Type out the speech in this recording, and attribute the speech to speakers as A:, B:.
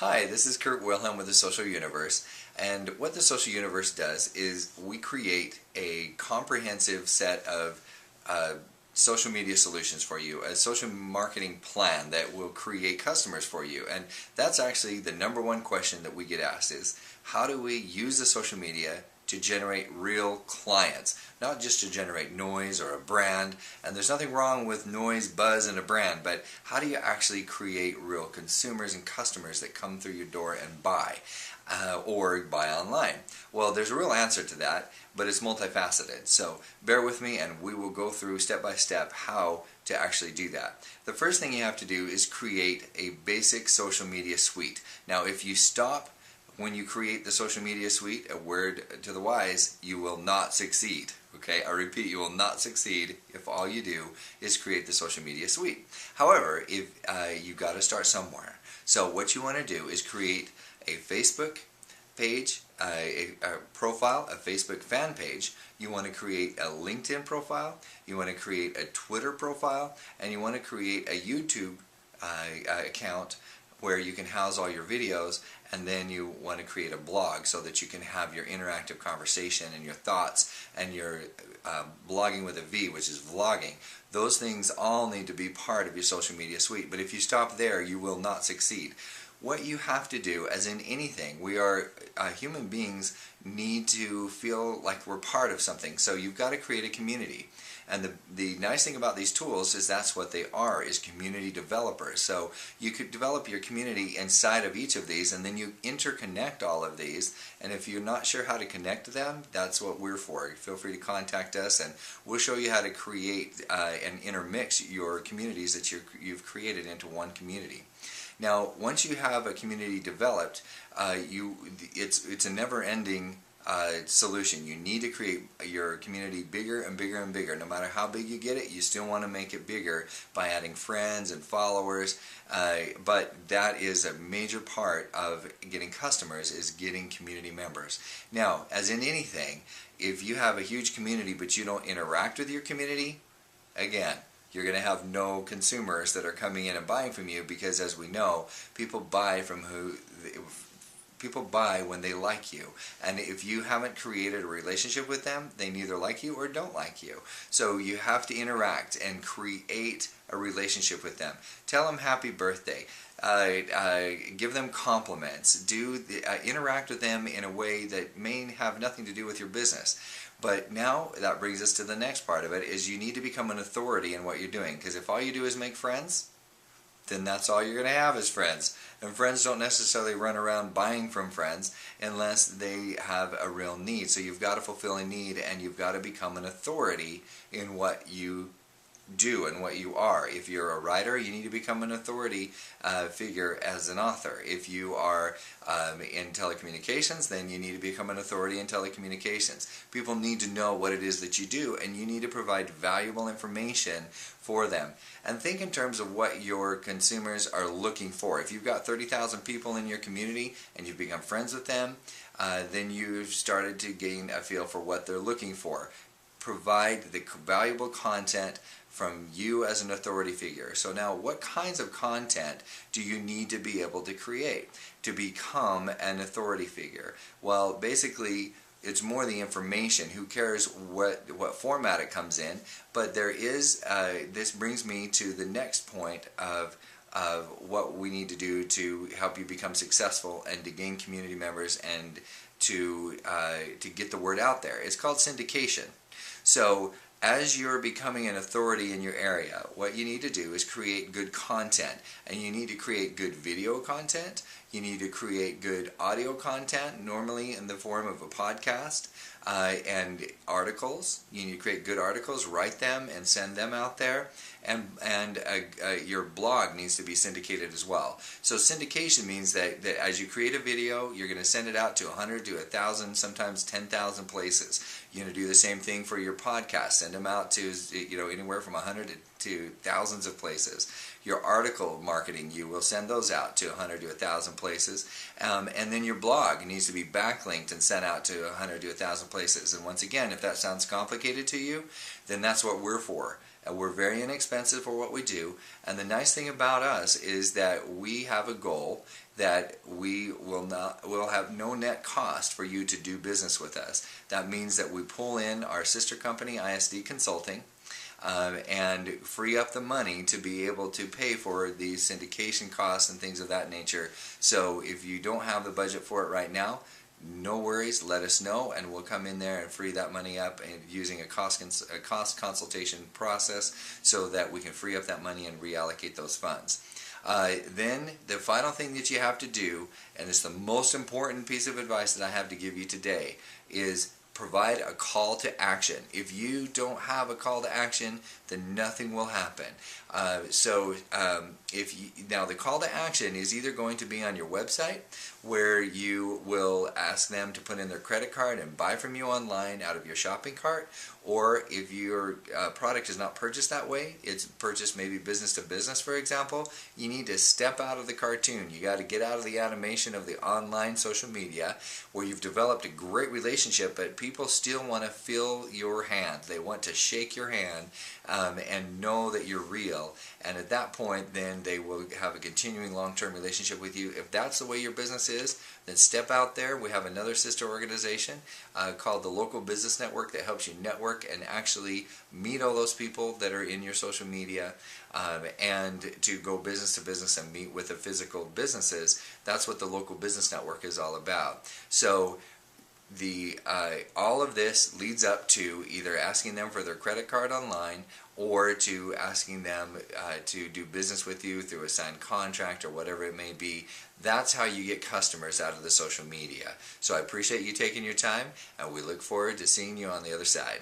A: Hi, this is Kurt Wilhelm with the Social Universe, and what the Social Universe does is we create a comprehensive set of social media solutions for you, a social marketing plan that will create customers for you. And that's actually the number one question that we get asked is, how do we use the social media to generate real clients, not just to generate noise or a brand. And there's nothing wrong with noise, buzz, and a brand, but how do you actually create real consumers and customers that come through your door and buy or buy online? Well, there's a real answer to that, but it's multifaceted. So bear with me and we will go through step by step how to actually do that. The first thing you have to do is create a basic social media suite. Now, if you stop when you create the social media suite, a word to the wise, you will not succeed. Okay, I repeat, you will not succeed if all you do is create the social media suite. However, if you got to start somewhere. So what you want to do is create a Facebook page, a profile, a Facebook fan page. You want to create a LinkedIn profile. You want to create a Twitter profile, and you want to create a YouTube account where you can house all your videos, and then you want to create a blog so that you can have your interactive conversation and your thoughts and your blogging with a V, which is vlogging. Those things all need to be part of your social media suite, but if you stop there, you will not succeed. What you have to do, as in anything, we are human beings need to feel like we're part of something, so you've got to create a community. And the nice thing about these tools is that's what they are, is community developers. So you could develop your community inside of each of these, and then you interconnect all of these. And if you're not sure how to connect them, that's what we're for. Feel free to contact us, and we'll show you how to create and intermix your communities that you've created into one community. Now, once you have a community developed, it's a never-ending solution. You need to create your community bigger and bigger and bigger. No matter how big you get it, you still want to make it bigger by adding friends and followers. But that is a major part of getting customers, is getting community members. Now, as in anything, if you have a huge community but you don't interact with your community, again, you're going to have no consumers that are coming in and buying from you, because as we know, people buy when they like you, and if you haven't created a relationship with them, they neither like you or don't like you. So you have to interact and create a relationship with them. Tell them happy birthday. Give them compliments. Interact with them in a way that may have nothing to do with your business. But now that brings us to the next part of it, is you need to become an authority in what you're doing, because if all you do is make friends, then that's all you're going to have is friends. And friends don't necessarily run around buying from friends unless they have a real need. So you've got to fulfill a need, and you've got to become an authority in what you do and what you are. If you're a writer, you need to become an authority figure as an author. If you are in telecommunications, then you need to become an authority in telecommunications. People need to know what it is that you do, and you need to provide valuable information for them. And think in terms of what your consumers are looking for. If you've got 30,000 people in your community and you've become friends with them, then you've started to gain a feel for what they're looking for. Provide the valuable content from you as an authority figure. So now, what kinds of content do you need to be able to create to become an authority figure? Well, basically, it's more the information. Who cares what format it comes in? But there is, this brings me to the next point of what we need to do to help you become successful and to gain community members and to get the word out there. It's called syndication. So as you're becoming an authority in your area, what you need to do is create good content. And you need to create good video content. You need to create good audio content, normally in the form of a podcast, and articles. You need to create good articles, write them, and send them out there. And your blog needs to be syndicated as well. So syndication means that as you create a video, you're going to send it out to 100 to 1,000, sometimes 10,000 places. You're going to do the same thing for your podcast. Send them out to anywhere from 100 to thousands of places. Your article marketing, you will send those out to 100 to 1,000 places. And then your blog needs to be backlinked and sent out to 100 to 1,000 places. And once again, if that sounds complicated to you, then that's what we're for. We're very inexpensive for what we do, and the nice thing about us is that we have a goal, that will have no net cost for you to do business with us. That means that we pull in our sister company, ISD Consulting, and free up the money to be able to pay for the syndication costs and things of that nature. So if you don't have the budget for it right now, no worries, let us know and we'll come in there and free that money up and using a cost consultation process so that we can free up that money and reallocate those funds. Then the final thing that you have to do, and it's the most important piece of advice that I have to give you today, is provide a call to action. If you don't have a call to action, then nothing will happen. Now the call to action is either going to be on your website, where you will ask them to put in their credit card and buy from you online out of your shopping cart, or if your product is not purchased that way, it's purchased maybe business to business, for example, you need to step out of the cartoon. You got to get out of the animation of the online social media where you've developed a great relationship, but people still want to feel your hand. They want to shake your hand and know that you're real. And at that point, then they will have a continuing long-term relationship with you. If that's the way your business is, then step out there. We have another sister organization called the Local Business Network that helps you network and actually meet all those people that are in your social media and to go business to business and meet with the physical businesses. That's what the Local Business Network is all about. So all of this leads up to either asking them for their credit card online or to asking them to do business with you through a signed contract or whatever it may be. That's how you get customers out of the social media. So I appreciate you taking your time, and we look forward to seeing you on the other side.